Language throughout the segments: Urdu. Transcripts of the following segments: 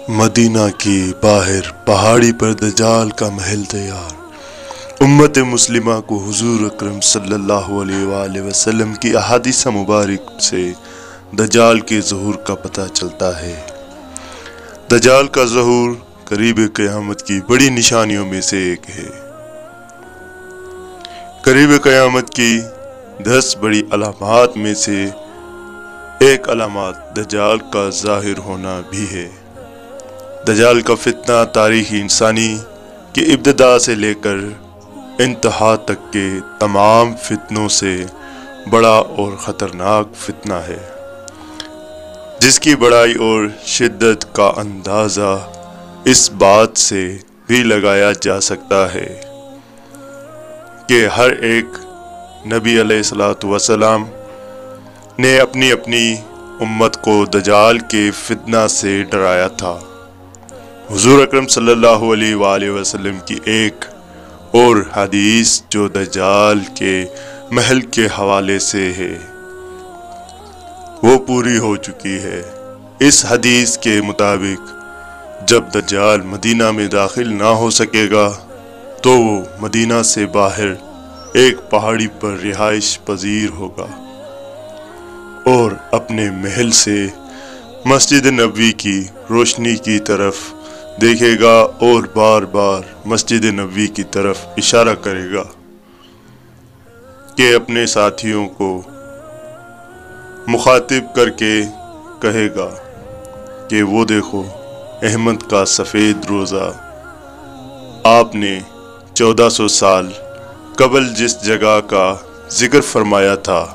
مدینہ کی باہر پہاڑی پر دجال کا محل تیار۔ امت مسلمہ کو حضور اکرم صلی اللہ علیہ وآلہ وسلم کی احادیث مبارک سے دجال کے ظہور کا پتہ چلتا ہے۔ دجال کا ظہور قریب قیامت کی بڑی نشانیوں میں سے ایک ہے۔ قریب قیامت کی 10 بڑی علامات میں سے ایک علامات دجال کا ظاہر ہونا بھی ہے۔ دجال کا فتنہ تاریخ انسانی کی ابتدا سے لے کر انتہا تک کے تمام فتنوں سے بڑا اور خطرناک فتنہ ہے، جس کی بڑائی اور شدت کا اندازہ اس بات سے بھی لگایا جا سکتا ہے کہ ہر ایک نبی علیہ الصلوۃ والسلام نے اپنی امت کو دجال کے فتنہ سے ڈرایا تھا۔ حضور اکرم صلی اللہ علیہ وآلہ وسلم کی ایک اور حدیث جو دجال کے محل کے حوالے سے ہے وہ پوری ہو چکی ہے۔ اس حدیث کے مطابق جب دجال مدینہ میں داخل نہ ہو سکے گا تو وہ مدینہ سے باہر ایک پہاڑی پر رہائش پذیر ہوگا اور اپنے محل سے مسجد نبوی کی روشنی کی طرف دیکھے گا اور بار بار مسجد نبوی کی طرف اشارہ کرے گا کہ اپنے ساتھیوں کو مخاطب کر کے کہے گا کہ وہ دیکھو احمد کا سفید روزہ، آپ نے 1400 سال قبل جس جگہ کا ذکر فرمایا تھا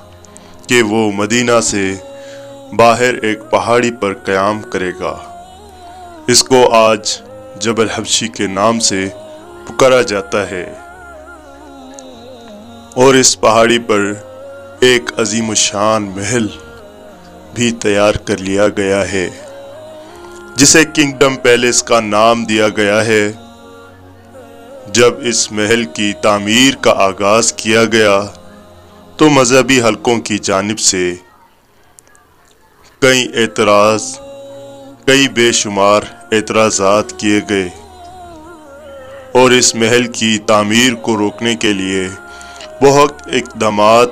کہ وہ مدینہ سے باہر ایک پہاڑی پر قیام کرے گا، اس کو آج جبل حبشی کے نام سے پکارا جاتا ہے، اور اس پہاڑی پر ایک عظیم الشان محل بھی تیار کر لیا گیا ہے جسے کنگڈم پیلس کا نام دیا گیا ہے۔ جب اس محل کی تعمیر کا آغاز کیا گیا تو مذہبی حلقوں کی جانب سے کئی بے شمار اعتراضات کیے گئے اور اس محل کی تعمیر کو روکنے کے لیے بہت اقدامات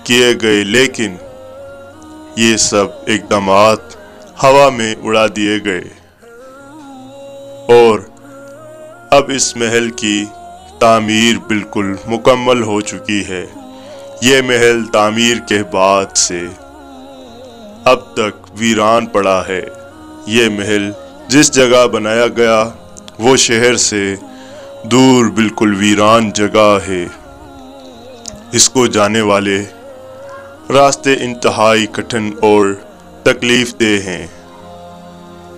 کیے گئے، لیکن یہ سب اقدامات ہوا میں اڑا دیے گئے اور اب اس محل کی تعمیر بالکل مکمل ہو چکی ہے۔ یہ محل تعمیر کے بعد سے اب تک ویران پڑا ہے۔ یہ محل جس جگہ بنایا گیا وہ شہر سے دور بالکل ویران جگہ ہے۔ اس کو جانے والے راستے انتہائی کٹھن اور تکلیف دہ ہیں۔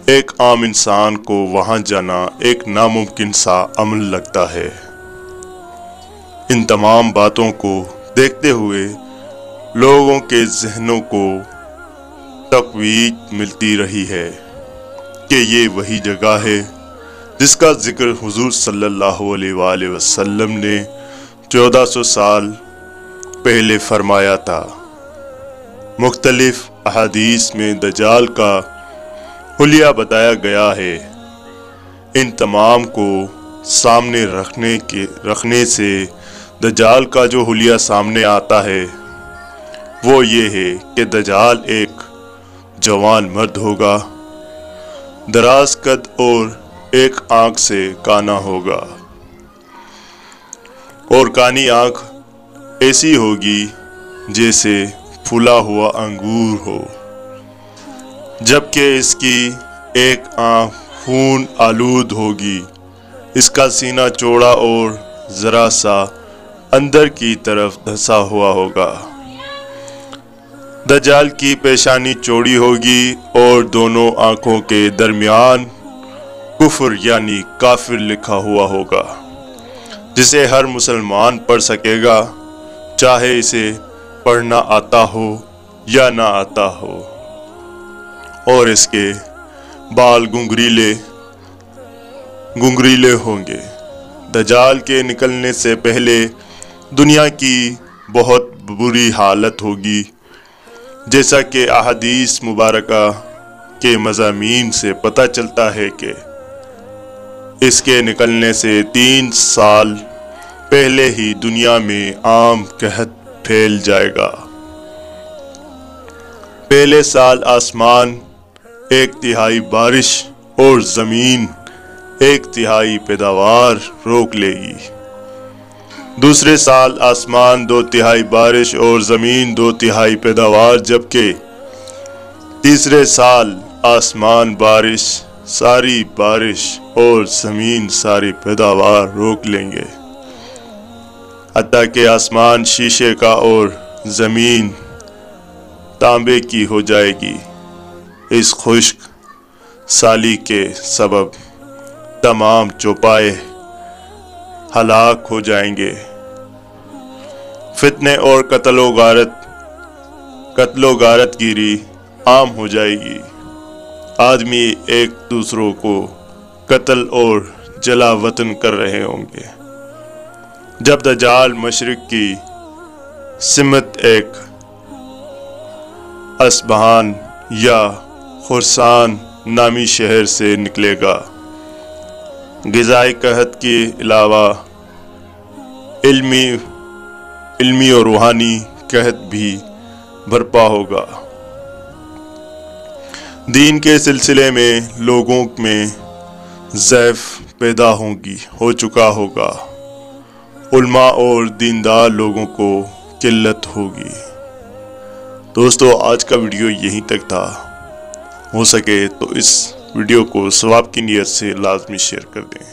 ایک عام انسان کو وہاں جانا ایک ناممکن سا عمل لگتا ہے۔ ان تمام باتوں کو دیکھتے ہوئے لوگوں کے ذہنوں کو تقویت ملتی رہی ہے کہ یہ وہی جگہ ہے جس کا ذکر حضور صلی اللہ علیہ وآلہ وسلم نے 1400 سال پہلے فرمایا تھا۔ مختلف احادیث میں دجال کا حلیہ بتایا گیا ہے۔ ان تمام کو سامنے رکھنے سے دجال کا جو حلیہ سامنے آتا ہے وہ یہ ہے کہ دجال ایک جوان مرد ہوگا، دراز قد اور ایک آنکھ سے کانا ہوگا، اور کانی آنکھ ایسی ہوگی جیسے پھولا ہوا انگور ہو، جبکہ اس کی ایک آنکھ خون آلود ہوگی۔ اس کا سینہ چوڑا اور ذرا سا اندر کی طرف دھسا ہوا ہوگا۔ دجال کی پیشانی چوڑی ہوگی اور دونوں آنکھوں کے درمیان کفر یعنی کافر لکھا ہوا ہوگا، جسے ہر مسلمان پڑھ سکے گا، چاہے اسے پڑھنا آتا ہو یا نہ آتا ہو، اور اس کے بال گنگریلے ہوں گے۔ دجال کے نکلنے سے پہلے دنیا کی بہت بری حالت ہوگی، جیسا کہ احادیث مبارکہ کے مضامین سے پتہ چلتا ہے کہ اس کے نکلنے سے 3 سال پہلے ہی دنیا میں عام قحط پھیل جائے گا۔ پہلے سال آسمان 1/3 بارش اور زمین 1/3 پیداوار روک لے گی۔ دوسرے سال آسمان 2/3 بارش اور زمین 2/3 پیداوار، جبکہ تیسرے سال آسمان ساری بارش اور زمین ساری پیداوار روک لیں گے، حتیٰ کہ آسمان شیشے کا اور زمین تانبے کی ہو جائے گی۔ اس خشک سالی کے سبب تمام چوپائے ہلاک ہو جائیں گے۔ فتنے اور قتل و غارت گیری عام ہو جائے گی۔ آدمی ایک دوسروں کو قتل اور جلا وطن کر رہے ہوں گے۔ جب دجال مشرق کی سمت ایک اصبہان یا خراسان نامی شہر سے نکلے گا، غذائی قحط کے علاوہ علمی اور روحانی قحط بھی برپا ہوگا۔ دین کے سلسلے میں لوگوں میں ضعف پیدا ہو چکا ہوگا۔ علماء اور دیندار لوگوں کو قلت ہوگی۔ دوستو، آج کا ویڈیو یہیں تک تھا۔ ہو سکے تو اس ویڈیو کو ثواب کی نیت سے لازمی شیئر کر دیں۔